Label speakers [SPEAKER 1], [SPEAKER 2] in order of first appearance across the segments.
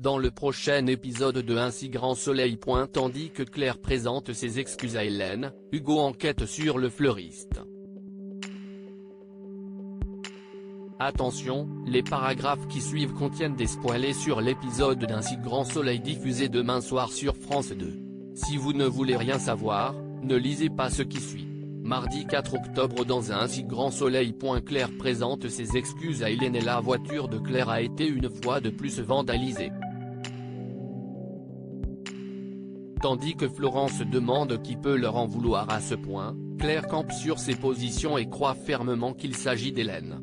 [SPEAKER 1] dans le prochain épisode de Un si grand soleil. Tandis que Claire présente ses excuses à Hélène, Hugo enquête sur le fleuriste. Attention, les paragraphes qui suivent contiennent des spoilers sur l'épisode d'Un si grand soleil diffusé demain soir sur France 2. Si vous ne voulez rien savoir, ne lisez pas ce qui suit. Mardi 4 octobre dans Un si grand soleil. Claire présente ses excuses à Hélène et la voiture de Claire a été une fois de plus vandalisée. Tandis que Florent se demande qui peut leur en vouloir à ce point, Claire campe sur ses positions et croit fermement qu'il s'agit d'Hélène.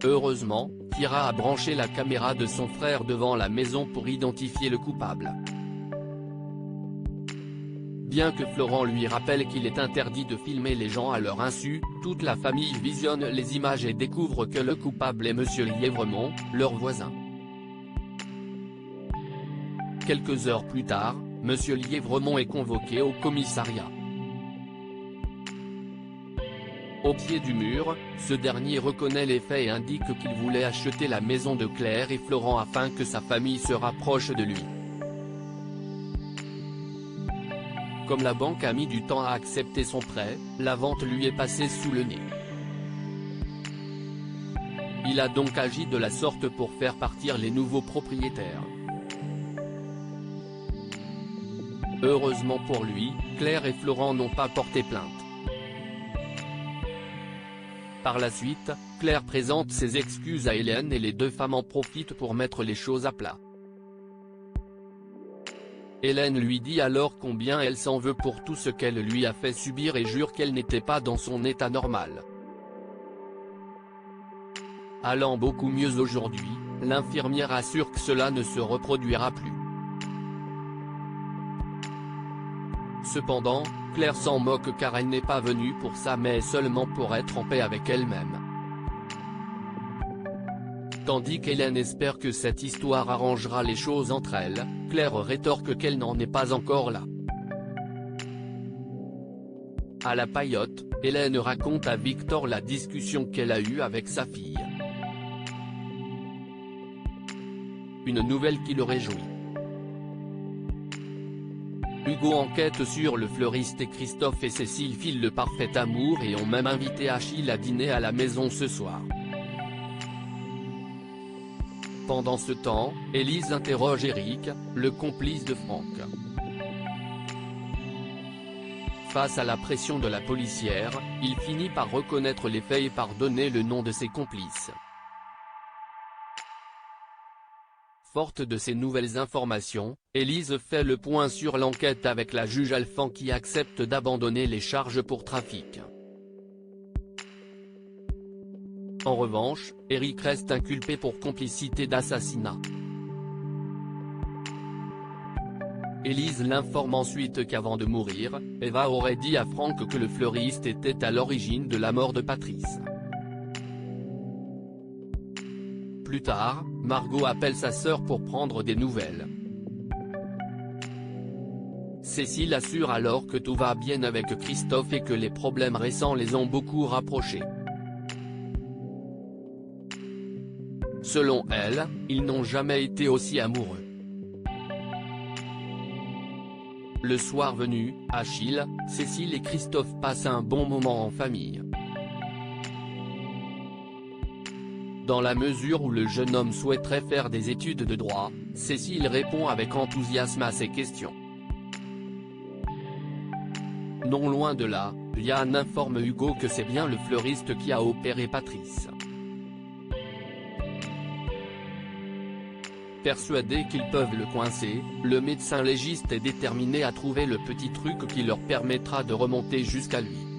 [SPEAKER 1] Heureusement, Kira a branché la caméra de son frère devant la maison pour identifier le coupable. Bien que Florent lui rappelle qu'il est interdit de filmer les gens à leur insu, toute la famille visionne les images et découvre que le coupable est Monsieur Lièvremont, leur voisin. Quelques heures plus tard, Monsieur Lièvremont est convoqué au commissariat. Au pied du mur, ce dernier reconnaît les faits et indique qu'il voulait acheter la maison de Claire et Florent afin que sa famille se rapproche de lui. Comme la banque a mis du temps à accepter son prêt, la vente lui est passée sous le nez. Il a donc agi de la sorte pour faire partir les nouveaux propriétaires. Heureusement pour lui, Claire et Florent n'ont pas porté plainte. Par la suite, Claire présente ses excuses à Hélène et les deux femmes en profitent pour mettre les choses à plat. Hélène lui dit alors combien elle s'en veut pour tout ce qu'elle lui a fait subir et jure qu'elle n'était pas dans son état normal. Allant beaucoup mieux aujourd'hui, l'infirmière assure que cela ne se reproduira plus. Cependant, Claire s'en moque car elle n'est pas venue pour ça mais seulement pour être en paix avec elle-même. Tandis qu'Hélène espère que cette histoire arrangera les choses entre elles, Claire rétorque qu'elle n'en est pas encore là. À la paillote, Hélène raconte à Victor la discussion qu'elle a eue avec sa fille. Une nouvelle qui le réjouit. Hugo enquête sur le fleuriste et Christophe et Cécile filent le parfait amour et ont même invité Achille à dîner à la maison ce soir. Pendant ce temps, Élise interroge Eric, le complice de Franck. Face à la pression de la policière, il finit par reconnaître les faits et par donner le nom de ses complices. Forte de ces nouvelles informations, Élise fait le point sur l'enquête avec la juge Alphand qui accepte d'abandonner les charges pour trafic. En revanche, Eric reste inculpé pour complicité d'assassinat. Élise l'informe ensuite qu'avant de mourir, Eva aurait dit à Franck que le fleuriste était à l'origine de la mort de Patrice. Plus tard, Margot appelle sa sœur pour prendre des nouvelles. Cécile assure alors que tout va bien avec Christophe et que les problèmes récents les ont beaucoup rapprochés. Selon elle, ils n'ont jamais été aussi amoureux. Le soir venu, Achille, Cécile et Christophe passent un bon moment en famille. Dans la mesure où le jeune homme souhaiterait faire des études de droit, Cécile répond avec enthousiasme à ses questions. Non loin de là, Yann informe Hugo que c'est bien le fleuriste qui a opéré Patrice. Persuadés qu'ils peuvent le coincer, le médecin légiste est déterminé à trouver le petit truc qui leur permettra de remonter jusqu'à lui.